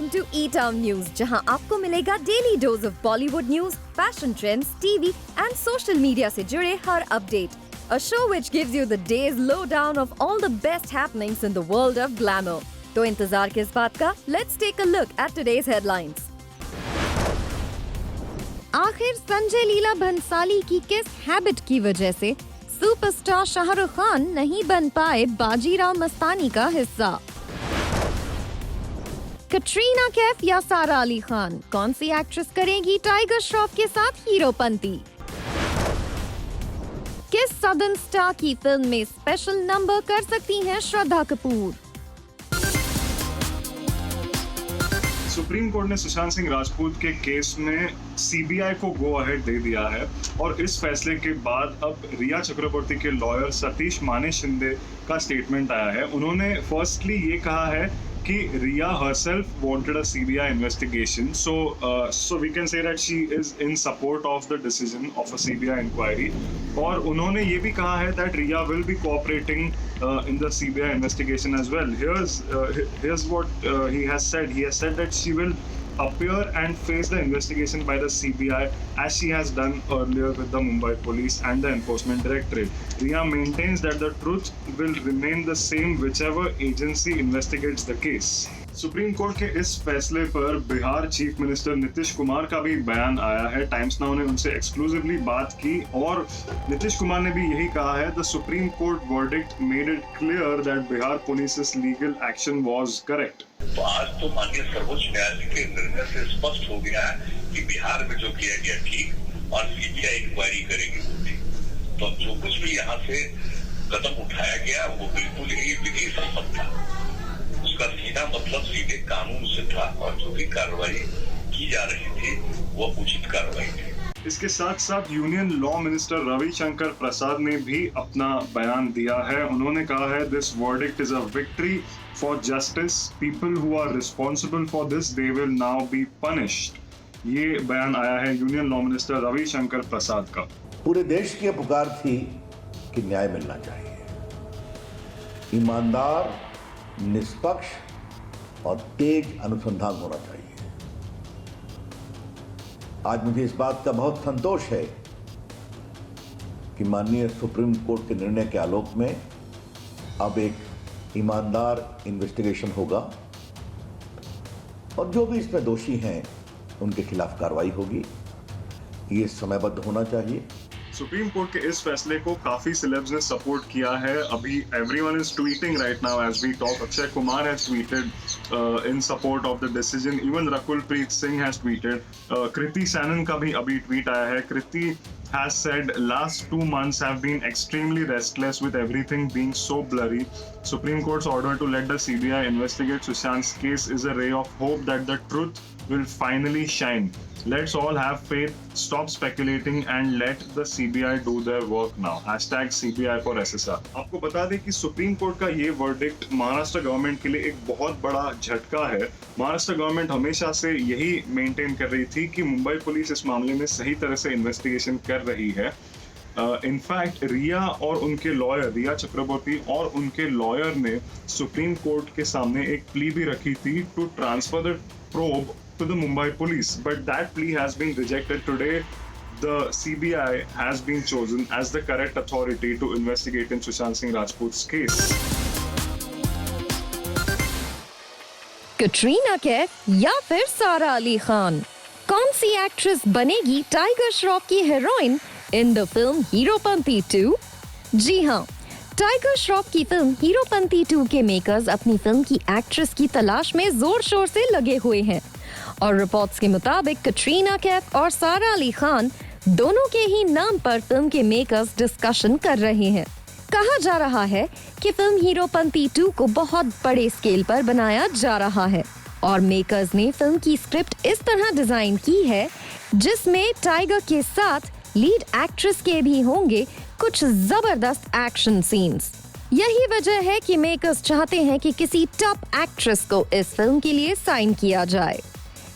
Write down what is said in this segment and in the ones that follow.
welcome to E-Town News, जहां आपको मिलेगा daily dose of Bollywood news, fashion trends, TV and social media से जुड़े हर update. A show which gives you the day's lowdown of all the best happenings in the world of glamour. तो इंतजार किस बात का? Let's take a look at today's headlines. आखिर संजय लीला भंसाली की किस हैबिट की वजह से सुपरस्टार शाहरुख खान नहीं बन पाए बाजीराव मस्तानी का हिस्सा? कटरीना कैफ या सारा अली खान, कौन सी एक्ट्रेस करेगी टाइगर श्रॉफ के साथ हीरोपंती? किस सदर्न स्टार की फिल्म में स्पेशल नंबर कर सकती हैं श्रद्धा कपूर? सुप्रीम कोर्ट ने सुशांत सिंह राजपूत के केस में सीबीआई को गो अहेड दे दिया है और इस फैसले के बाद अब रिया चक्रवर्ती के लॉयर सतीश माने शिंदे का स्टेटमेंट आया है. उन्होंने फर्स्टली ये कहा है कि रिया herself wanted a CBI investigation, so we can say that she is in support of the decision of a CBI inquiry. और उन्होंने ये भी कहा है that Riya will be cooperating in the CBI investigation as well. Here's what he has said. He has said that she will appear and face the investigation by the CBI as she has done earlier with the Mumbai Police and the Enforcement Directorate. Riya maintains that the truth will remain the same whichever agency investigates the case. Supreme court के इस फैसले पर Bihar chief minister Nitish Kumar का भी बयान आया है. Times now ने उनसे एक्सक्लूसिवली बात की और नीतीश कुमार ने भी यही कहा है. The Supreme Court verdict made it clear that Bihar police's legal action was correct. तो आज तो माननीय सर्वोच्च न्यायालय के निर्णय से स्पष्ट हो गया है कि बिहार में जो किया गया ठीक और सीबीआई इंक्वायरी करेगी वो ठीक. तो जो कुछ भी यहाँ से कदम उठाया गया वो बिल्कुल ही विधि सम्मत था. उसका सीधा मतलब सीधे कानून से था और जो भी कार्रवाई की जा रही थी वो उचित कार्रवाई थी. इसके साथ साथ union law minister Ravishankar Prasad ने भी अपना बयान दिया है. उन्होंने कहा है this verdict is a victory for justice. People who are responsible for this they will now be punished. ये बयान आया है union law minister Ravishankar Prasad का. पूरे देश की पुकार थी कि न्याय मिलना चाहिए. ईमानदार, निष्पक्ष और तेज अनुसंधान होना चाहिए. आज मुझे इस बात का बहुत संतोष है कि माननीय सुप्रीम कोर्ट के निर्णय के आलोक में अब एक ईमानदार इन्वेस्टिगेशन होगा और जो भी इसमें दोषी हैं उनके खिलाफ कार्रवाई होगी. ये समयबद्ध होना चाहिए. सुप्रीम कोर्ट के इस फैसले को काफी सेलेब्स ने सपोर्ट किया है. अभी everyone is tweeting right now as we talk. Akshay Kumar has tweeted in support of the decision. Even Rakul Preet Singh has tweeted. Kriti Sanon का भी अभी ट्वीट आया है. कृति has said last 2 months have been extremely restless with everything being so blurry. Supreme Court's order to let the CBI investigate Sushant's case is a ray of hope that the truth will finally shine. Let's all have faith, stop speculating and let the CBI do their work now. #CBI for SSR. आपको बता दें कि supreme court का ये verdict Maharashtra government के लिए एक बहुत बड़ा झटका है. महाराष्ट्र गवर्नमेंट हमेशा से यही मेंटेन कर रही थी कि मुंबई पुलिस इस मामले में सही तरह से इन्वेस्टिगेशन कर रही है. इनफैक्ट रिया और उनके लॉयर, रिया चक्रवर्ती और उनके लॉयर ने सुप्रीम कोर्ट के सामने एक प्ली भी रखी थी to transfer the probe to the Mumbai police, but that plea has been rejected. Today the CBI has been chosen as the correct authority to investigate in Sushant Singh Rajput's case. Katrina Kaif या फिर सारा अली खान, कौन सी actress बनेगी tiger Shroff की heroine in the film Heropanti 2? जी हाँ, tiger Shroff की film Heropanti 2 के makers अपनी फिल्म की एक्ट्रेस की तलाश में जोर शोर से लगे हुए हैं और रिपोर्ट्स के मुताबिक कटरीना कैफ और सारा अली खान दोनों के ही नाम पर फिल्म के मेकर्स डिस्कशन कर रहे हैं. कहा जा रहा है कि फिल्म हीरोपंती 2 को बहुत बड़े स्केल पर बनाया जा रहा है और मेकर्स ने फिल्म की स्क्रिप्ट इस तरह डिजाइन की है जिसमें टाइगर के साथ लीड एक्ट्रेस के भी होंगे कुछ जबरदस्त एक्शन सीन्स. यही वजह है कि मेकर्स चाहते हैं कि किसी टॉप एक्ट्रेस को इस फिल्म के लिए साइन किया जाए.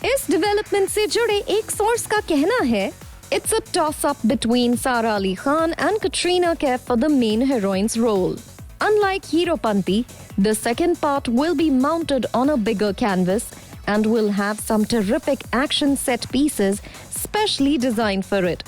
इस डेवलपमेंट से जुड़े एक सोर्स का कहना है it's a toss-up between Sara Ali Khan and Katrina Kaif for the main heroine's role. Unlike Heropanti, the second part will be mounted on a bigger canvas and will have some terrific action set pieces specially designed for it.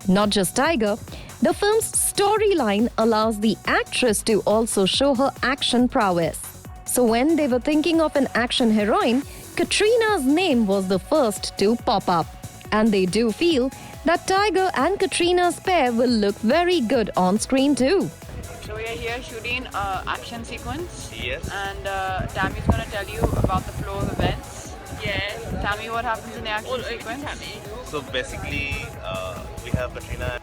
Not just Tiger, the film's storyline allows the actress to also show her action prowess. So when they were thinking of an action heroine, Katrina's name was the first to pop up. And they do feel that Tiger and Katrina's pair will look very good on screen too. So we are here shooting an action sequence. Yes. And Tammy's going to tell you about the flow of events. Yes. Tammy, what happens in the action sequence? So basically, we have Katrina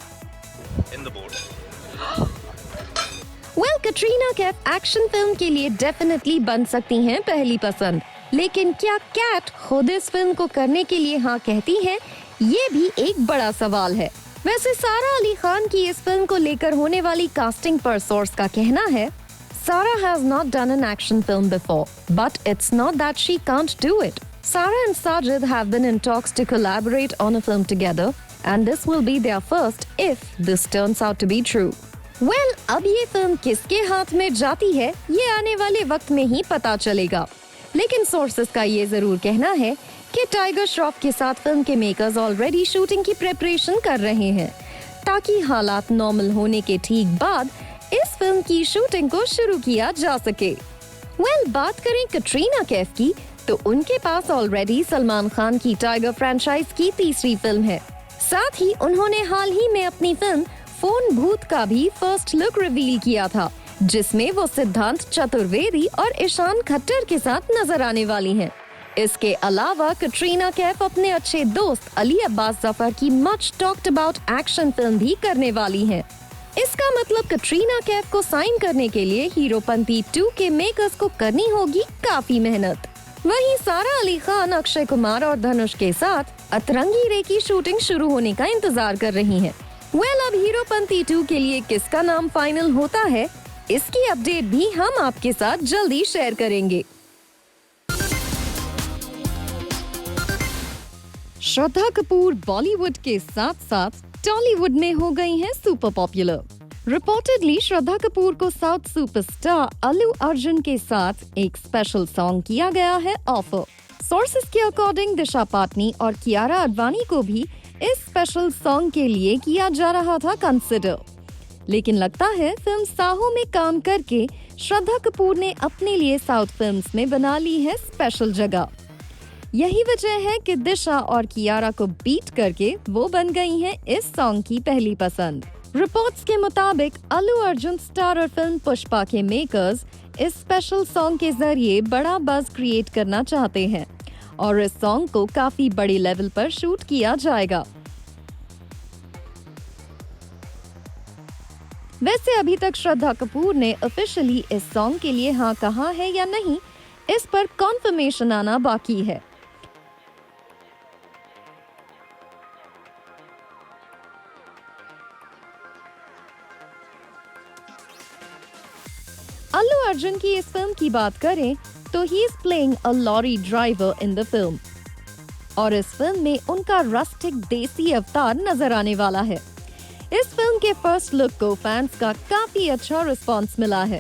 in the boat. Well, Katrina Kaif action film के लिए definitely बन सकती हैं पहली पसंद, लेकिन क्या cat खुद इस फिल्म को करने के लिए हाँ कहती हैं, ये भी एक बड़ा सवाल है। वैसे सारा अली खान की इस फिल्म को लेकर होने वाली कास्टिंग पर सोर्स का कहना है, Sarah has not done an action film before, but it's not that she can't do it. Sarah and Sajid have been in talks to collaborate on a film together, and this will be their first if this turns out to be true. Well, अब ये film किसके हाथ में जाती है, ये आने वाले वक्त में ही पता चलेगा। लेकिन सोर्सेस का ये जरूर कहना है कि टाइगर श्रॉफ के साथ फिल्म के मेकर्स ऑलरेडी शूटिंग की प्रिपरेशन कर रहे हैं, ताकि हालात नॉर्मल होने के ठीक बाद इस फिल्म की शूटिंग को शुरू किया जा सके। Well, बात करें कटरीना कैफ की, तो उनके पास ऑलरेडी सलमान खान की टाइगर फ्रेंचाइज की तीसरी फिल्म है। साथ ही उन्होंने हाल ही में अपनी फिल्म फोन भूत का भी फर्स्ट लुक रिवील किया था, जिसमें वो सिद्धांत चतुर्वेदी और ईशान खट्टर के साथ नजर आने वाली हैं। इसके अलावा कटरीना कैफ अपने अच्छे दोस्त अली अब्बास जफर की much talked about action film भी करने वाली हैं। इसका मतलब कटरीना कैफ को साइन करने के लिए हीरोपंती 2 के मेकर्स को करनी होगी काफी मेहनत। वहीं सारा अली खान अक्षय कुमार और धनुष के साथ अतरंगी रे की शूटिंग शुरू होने का इंतजार कर रही हैं। अब हीरोपंती 2 के लिए किसका नाम फाइनल होता है, इसकी अपडेट भी हम आपके साथ जल्दी शेयर करेंगे। श्रद्धा कपूर बॉलीवुड के साथ साथ टॉलीवुड में हो गई हैं super popular. Reportedly Shraddha Kapoor को साउथ सुपरस्टार अल्लू अर्जुन के साथ एक स्पेशल सॉन्ग किया गया है ऑफर। सोर्सेस के अकॉर्डिंग दिशा पाटनी और कियारा अडवाणी को भी इस स्पेशल सॉन्ग के लिए किया जा रहा था कंसिडर, लेकिन लगता है फिल्म साहो में काम करके श्रद्धा कपूर ने अपने लिए साउथ फिल्म्स में बना ली है स्पेशल जगह। यही वजह है कि दिशा और कियारा को बीट करके वो बन गई हैं इस सॉन्ग की पहली पसंद। रिपोर्ट्स के मुताबिक अल्लू अर्जुन स्टारर फिल्म पुष्पा के मेकर्स इस स्पेशल सॉन्ग के जरिए बड़ा बज़ क्रिएट करना चाहते हैं और इस सॉन्ग को काफी बड़े लेवल पर शूट किया जाएगा। वैसे अभी तक श्रद्धा कपूर ने ऑफिशियली इस सॉन्ग के लिए हाँ कहा है या नहीं, इस पर कॉन्फर्मेशन आना बाकी है। अल्लू अर्जुन की इस फिल्म की बात करें तो he is playing a lorry driver in the film और इस फिल्म में उनका रस्टिक देसी अवतार नजर आने वाला है। इस फिल्म के फर्स्ट लुक को फैंस का काफी अच्छा रिस्पांस मिला है।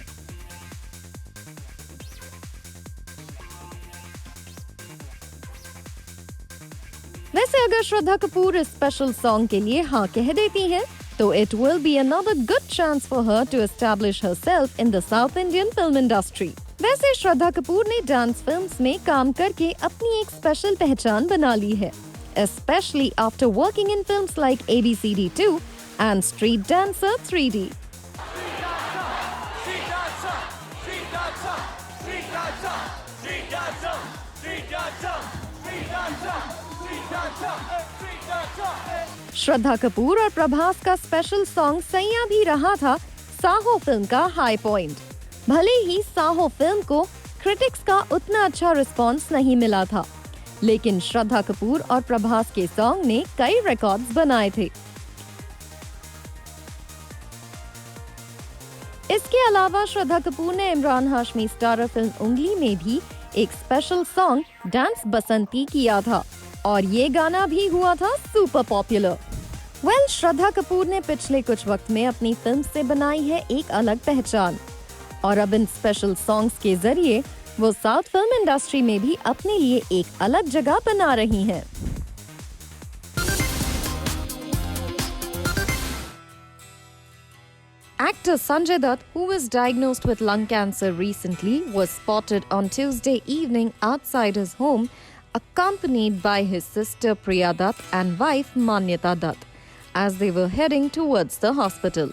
वैसे अगर श्रद्धा कपूर इस स्पेशल सॉन्ग के लिए हाँ कह देती हैं, तो it will be another good chance for her to establish herself in the South Indian film industry. वैसे श्रद्धा कपूर ने डांस फिल्म्स में काम करके अपनी एक स्पेशल पहचान बना ली है, especially after working in films like ABCD 2 and Street Dancer 3D. Shraddha Kapoor और प्रभास का स्पेशल सॉन्ग सैया भी रहा था साहो फिल्म का हाई पॉइंट। भले ही साहो फिल्म को क्रिटिक्स का उतना अच्छा रिस्पांस नहीं मिला था, लेकिन श्रद्धा कपूर और प्रभास के सॉन्ग ने कई रिकॉर्ड्स बनाए थे। इसके अलावा श्रद्धा कपूर ने इमरान हाशमी स्टारर फिल्म उंगली में भी एक स्पेशल सॉन्ग डांस बसंती किया था और ये गाना भी हुआ था सुपर पॉपुलर। श्रद्धा कपूर ने पिछले कुछ वक्त में अपनी फिल्म से बनाई है एक अलग पहचान और अब इन स्पेशल सॉन्ग्स के जरिए वो साउथ फिल्म इंडस्ट्री में भी अपने लिए एक अलग जगह बना रही हैं। Actor Sanjay Dutt, who was diagnosed with lung cancer recently, was spotted on Tuesday evening outside his home, accompanied by his sister Priya Dutt and wife Manyata Dutt, as they were heading towards the hospital.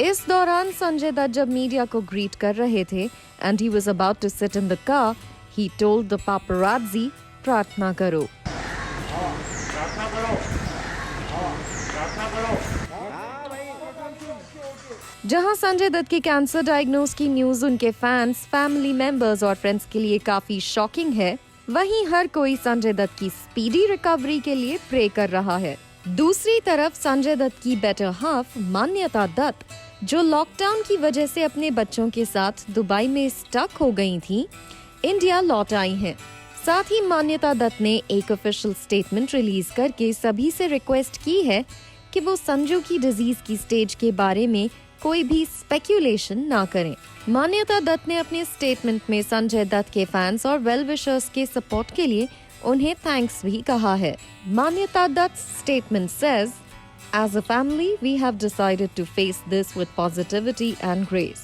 इस दौरान संजय दत्त जब media को greet कर रहे थे and he was about to sit in the car, he told the paparazzi, प्रार्थना करो। जहां संजय दत्त के कैंसर डायग्नोज की न्यूज उनके फैंस, फैमिली मेंबर्स और फ्रेंड्स के लिए काफी शॉकिंग है, वहीं हर कोई संजय दत्त की स्पीडी रिकवरी के लिए प्रे कर रहा है। दूसरी तरफ संजय दत्त की बेटर हाफ मान्यता दत्त, जो लॉकडाउन की वजह से अपने बच्चों के साथ दुबई में स्टक हो गई थी, इंडिया लौट आई हैं। साथ ही मान्यता दत्त ने एक ऑफिशियल स्टेटमेंट रिलीज करके सभी से रिक्वेस्ट की है कि वो संजू की डिजीज की स्टेज के बारे में कोई भी स्पेक्यूलेशन ना करें। मान्यता दत्त ने अपने स्टेटमेंट में संजय दत्त के फैंस और वेल विशर्स के सपोर्ट के लिए उन्हें थैंक्स भी कहा है। Manyata Dutt statement says, "As a family, we have decided to face this with positivity and grace.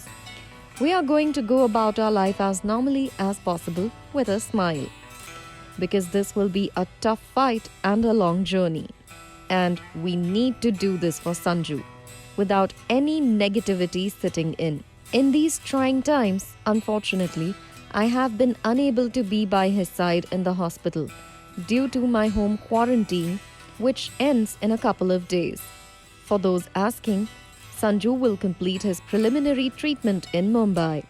We are going to go about our life as normally as possible with a smile. Because this will be a tough fight and a long journey. And we need to do this for Sanju, without any negativity sitting in. In these trying times, unfortunately, I have been unable to be by his side in the hospital due to my home quarantine, which ends in a couple of days. For those asking, Sanju will complete his preliminary treatment in Mumbai.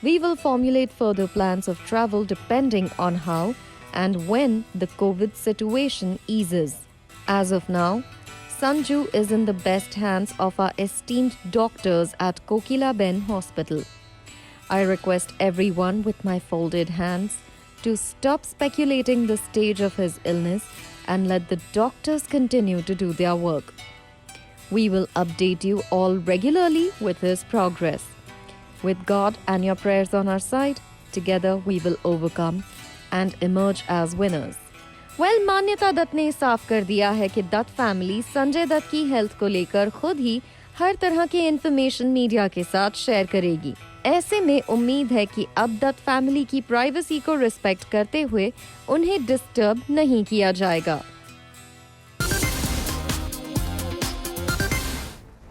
We will formulate further plans of travel depending on how and when the COVID situation eases. As of now, Sanju is in the best hands of our esteemed doctors at Kokilaben Hospital. I request everyone with my folded hands to stop speculating the stage of his illness and let the doctors continue to do their work. We will update you all regularly with his progress. With God and your prayers on our side, together we will overcome and emerge as winners." Well, मान्यता दत्त ने साफ कर दिया है कि Dutt family Sanjay Dutt की health को लेकर खुद ही हर तरह के इंफॉर्मेशन मीडिया के साथ शेयर करेगी। ऐसे में उम्मीद है कि अब दत्त फैमिली की प्राइवेसी को रिस्पेक्ट करते हुए उन्हें डिस्टर्ब नहीं किया जाएगा।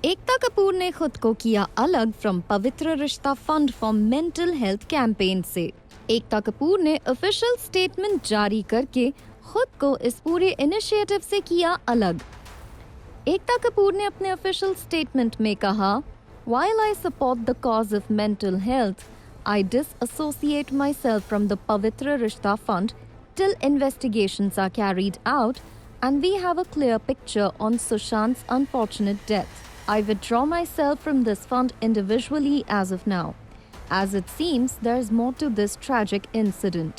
एकता कपूर ने खुद को किया अलग फ्रॉम पवित्र रिश्ता fund for mental health campaign से। एकता कपूर ने ऑफिशियल स्टेटमेंट जारी करके खुद को इस पूरे इनिशिएटिव से किया अलग। एकता कपूर ने अपने ऑफिशियल स्टेटमेंट में कहा, "While I support the cause of mental health, I disassociate myself from the Pavitra Rishta Fund till investigations are carried out and we have a clear picture on Sushant's unfortunate death. I withdraw myself from this fund individually as of now, as it seems there is more to this tragic incident.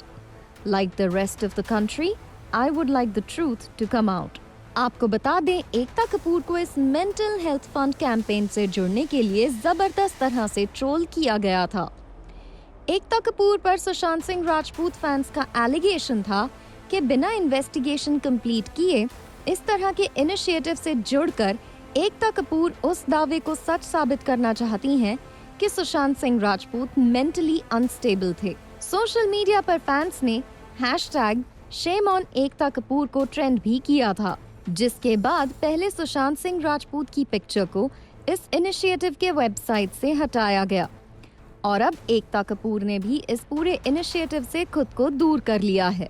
Like the rest of the country, I would like the truth to come out." आपको बता दें, एकता कपूर को इस mental health fund campaign से जुड़ने के लिए जबरदस्त तरह से ट्रोल किया गया था। एकता कपूर पर सुशांत सिंह राजपूत फैंस का एलिगेशन था कि बिना इन्वेस्टिगेशन कंप्लीट किए इस तरह के इनिशिएटिव से जुड़कर एकता कपूर उस दावे को सच साबित करना चाहती हैं कि सुशांत सिंह राजपूत मेंटली अनस्टेबल थे। सोशल मीडिया पर फैंस ने #Shame on एकता कपूर को ट्रेंड भी किया था, जिसके बाद पहले सुशांत सिंह राजपूत की पिक्चर को इस इनिशिएटिव के वेबसाइट से हटाया गया और अब एकता कपूर ने भी इस पूरे इनिशिएटिव से खुद को दूर कर लिया है।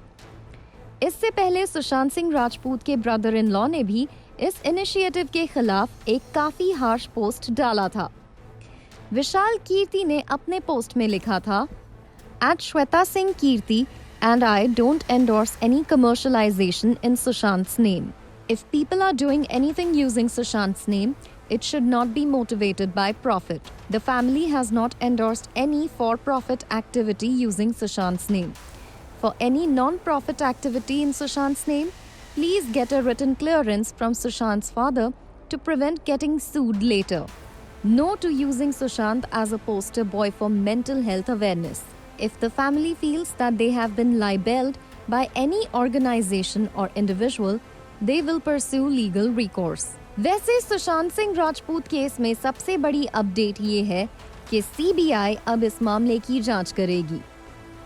इससे पहले सुशांत सिंह राजपूत के ब्रदर इन लॉ ने भी इस इनिशिएटिव के खिलाफ एक काफी हार्श पोस्ट डाला था। विशाल कीर्ति ने अपने पोस्ट में लिखा था, @Shweta Singh Kirti and I don't endorse any commercialization in Sushant's name. If people are doing anything using Sushant's name, it should not be motivated by profit. The family has not endorsed any for-profit activity using Sushant's name. For any non-profit activity in Sushant's name, please get a written clearance from Sushant's father to prevent getting sued later. No to using Sushant as a poster boy for mental health awareness. if the family feels that they have been libeled by any organization or individual, they will pursue legal recourse. वैसे Sushant Singh Rajput case में सबसे बड़ी update ये है कि CBI अब इस मामले की जांच करेगी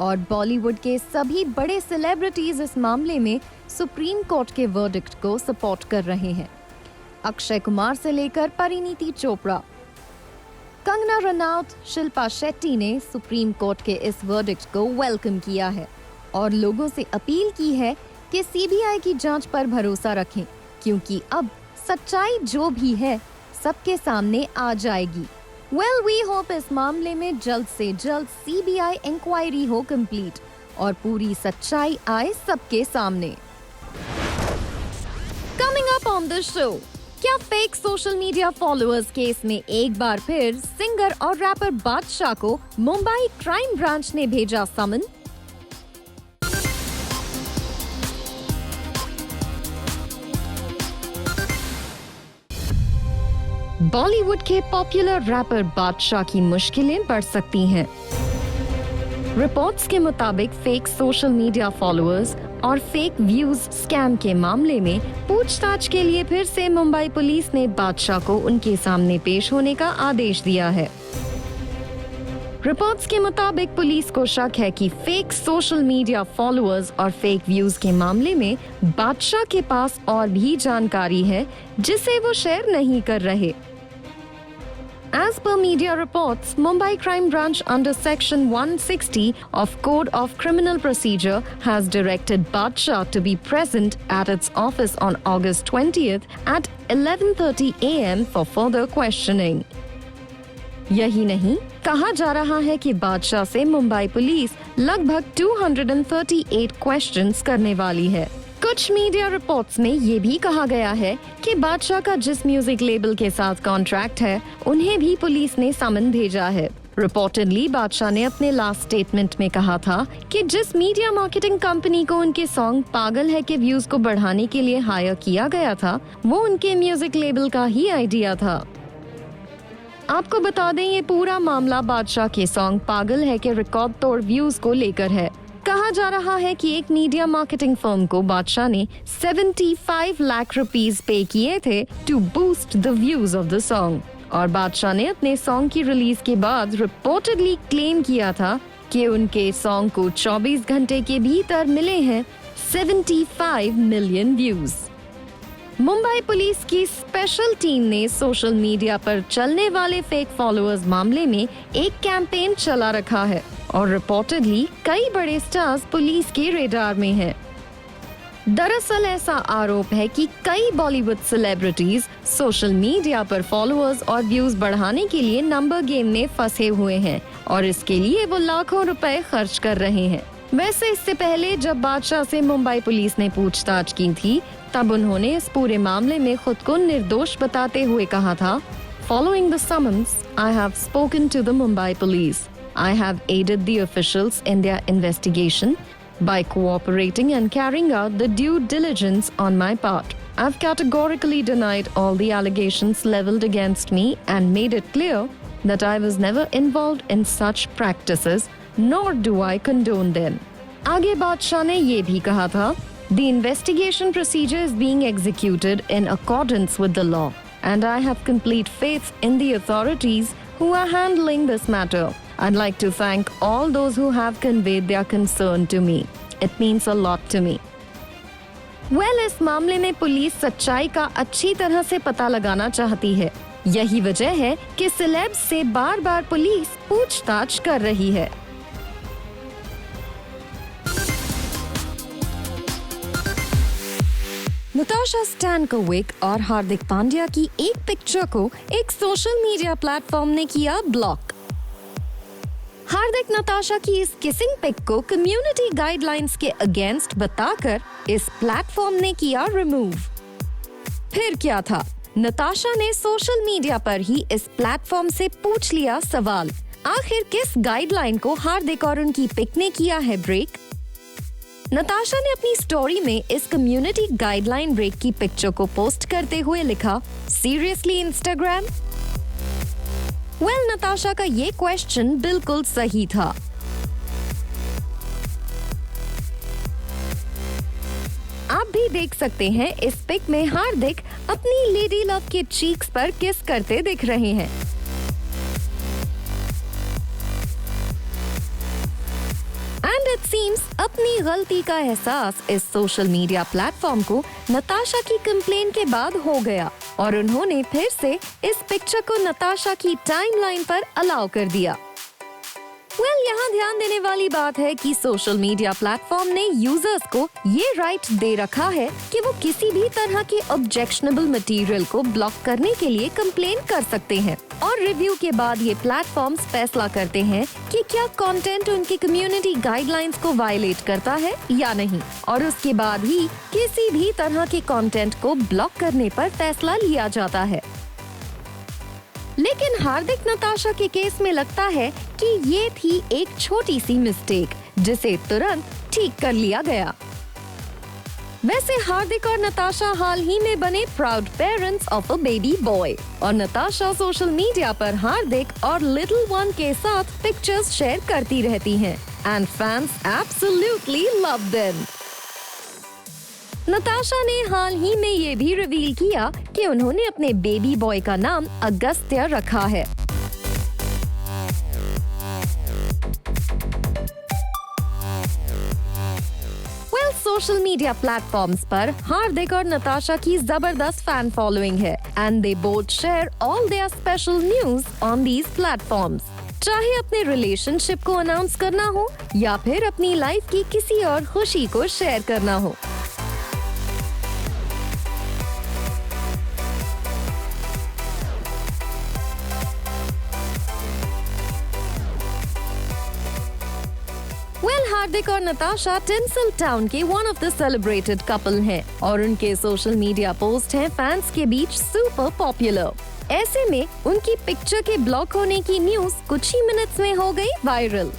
और बॉलीवुड के सभी बड़े सेलिब्रिटीज इस मामले में सुप्रीम कोर्ट के वर्डिक्ट को सपोर्ट कर रहे हैं। अक्षय कुमार से लेकर परिणीति चोपड़ा, कंगना रनौत, शिल्पा शेट्टी ने सुप्रीम कोर्ट के इस वर्डिक्ट को वेलकम किया है और लोगों से अपील की है कि सीबीआई की जांच पर भरोसा रखें, क्योंकि अब सच्चाई जो भी है सबके सामने आ जाएगी। Well, we hope इस मामले में जल्द से जल्द सीबीआई इंक्वायरी हो कंप्लीट और पूरी सच्चाई आए सबके सामने। Coming up on the show, क्या fake social media followers case में एक बार फिर सिंगर और रैपर बादशाह को मुंबई क्राइम ब्रांच ने भेजा समन? बॉलीवुड के पॉपुलर रैपर बादशाह की मुश्किलें बढ़ सकती हैं। रिपोर्ट्स के मुताबिक फेक सोशल मीडिया फॉलोअर्स और फेक व्यूज स्कैम के मामले में पूछताछ के लिए फिर से मुंबई पुलिस ने बादशाह को उनके सामने पेश होने का आदेश दिया है। रिपोर्ट्स के मुताबिक पुलिस को शक है कि फेक सोशल मीडिया फॉलोअर्स और फेक व्यूज के मामले में बादशाह के पास और भी जानकारी है जिसे वो शेयर नहीं कर रहे। As per media reports, Mumbai Crime Branch under Section 160 of Code of Criminal Procedure has directed Badshah to be present at its office on August 20th at 11:30 a.m. for further questioning. यही नहीं, कहा जा रहा है कि बादशाह से Mumbai police लगभग 238 क्वेश्चंस करने वाली है। कुछ मीडिया रिपोर्ट्स में ये भी कहा गया है कि बादशाह का जिस म्यूजिक लेबल के साथ कॉन्ट्रैक्ट है, उन्हें भी पुलिस ने समन भेजा है। रिपोर्टेडली बादशाह ने अपने लास्ट स्टेटमेंट में कहा था कि जिस मीडिया मार्केटिंग कंपनी को उनके सॉन्ग पागल है के व्यूज को बढ़ाने के लिए हायर किया गया था, वो उनके म्यूजिक लेबल का ही आइडिया था। आपको बता दें, ये पूरा मामला बादशाह के सॉन्ग पागल है के रिकॉर्ड तोड़ व्यूज को लेकर है। कहा जा रहा है कि एक मीडिया मार्केटिंग फर्म को बादशाह ने 75 लाख रुपीस पे किए थे to boost the views of the song और बादशाह ने अपने सॉन्ग की रिलीज के बाद रिपोर्टेडली क्लेम किया था कि उनके सॉन्ग को 24 घंटे के भीतर मिले हैं 75 मिलियन व्यूज। मुंबई पुलिस की स्पेशल टीम ने सोशल मीडिया पर चलने वाले फेक फॉलोअर्स मामले में एक कैंपेन चला रखा है और रिपोर्टेडली कई बड़े स्टार्स पुलिस के रेडार में हैं। दरअसल ऐसा आरोप है कि कई बॉलीवुड सेलिब्रिटीज सोशल मीडिया पर फॉलोअर्स और व्यूज बढ़ाने के लिए नंबर गेम में फंसे हुए हैं और इसके लिए वो लाखों रुपए खर्च कर रहे हैं। वैसे इससे पहले जब बादशाह से मुंबई पुलिस ने पूछताछ की थी, तब उन्होंने इस पूरे मामले में खुद को निर्दोष बताते हुए कहा था, Following the summons, I have spoken to the Mumbai police. I have aided the officials in their investigation by cooperating and carrying out the due diligence on my part. I've categorically denied all the allegations leveled against me and made it clear that I was never involved in such practices, nor do I condone them. आगे बादशाह ने ये भी कहा था, The investigation procedure is being executed in accordance with the law, and I have complete faith in the authorities who are handling this matter. I'd like to thank all those who have conveyed their concern to me. It means a lot to me. Well, इस मामले में police सच्चाई का अच्छी तरह से पता लगाना चाहती है। यही वजह है कि सेलेब्स से बार-बार पुलिस पूछताछ कर रही है। नताशा स्टैनकोविक और हार्दिक पांड्या की एक पिक्चर को एक सोशल मीडिया प्लेटफॉर्म ने किया ब्लॉक। हार्दिक नताशा की इस किसिंग पिक को कम्युनिटी गाइडलाइंस के अगेंस्ट बताकर इस प्लेटफॉर्म ने किया रिमूव। फिर क्या था, नताशा ने सोशल मीडिया पर ही इस प्लेटफॉर्म से पूछ लिया सवाल, आखिर किस गाइडलाइन को हार्दिक और उनकी पिक ने किया है ब्रेक। नताशा ने अपनी स्टोरी में इस कम्युनिटी गाइडलाइन ब्रेक की पिक्चर को पोस्ट करते हुए लिखा, सीरियसली इंस्टाग्राम? वेल, नताशा का ये क्वेश्चन बिल्कुल सही था। भी देख सकते हैं इस पिक में हार्दिक अपनी लेडी लव के चीक्स पर किस करते दिख रहे हैं। एंड इट सीम्स अपनी गलती का एहसास इस सोशल मीडिया प्लेटफॉर्म को नताशा की कंप्लेन के बाद हो गया और उन्होंने फिर से इस पिक्चर को नताशा की टाइमलाइन पर अलाउ कर दिया। यहाँ ध्यान देने वाली बात है कि सोशल मीडिया प्लेटफॉर्म ने यूजर्स को ये राइट दे रखा है कि वो किसी भी तरह के ऑब्जेक्शनेबल मटेरियल को ब्लॉक करने के लिए कंप्लेन कर सकते हैं और रिव्यू के बाद ये प्लेटफॉर्म्स फैसला करते हैं कि क्या कंटेंट उनकी कम्युनिटी गाइडलाइंस को वायलेट करता है या नहीं, और उसके बाद ही किसी भी तरह के कंटेंट को ब्लॉक करने पर फैसला लिया जाता है। लेकिन हार्दिक नताशा के केस में लगता है कि ये थी एक छोटी सी मिस्टेक जिसे तुरंत ठीक कर लिया गया। वैसे हार्दिक और नताशा हाल ही में बने proud parents of a baby boy और नताशा सोशल मीडिया पर हार्दिक और लिटिल वन के साथ पिक्चर्स शेयर करती रहती हैं and fans absolutely love them. Natasha ने हाल ही में ये भी रिवील किया कि उन्होंने अपने बेबी बॉय का नाम अगस्त्य रखा है। सोशल मीडिया प्लेटफॉर्म्स पर हार्दिक और नताशा की जबरदस्त फैन फॉलोइंग है and they both share all their special news on these platforms. चाहे अपने रिलेशनशिप को अनाउंस करना हो या फिर अपनी लाइफ की किसी और खुशी को शेयर करना हो। हार्दिक और नताशा टिंसलटाउन के one of the celebrated couple हैं और उनके सोशल मीडिया पोस्ट हैं फैंस के बीच सुपर पॉपुलर। ऐसे में उनकी पिक्चर के ब्लॉक होने की न्यूज कुछ ही मिनट्स में हो गई वायरल।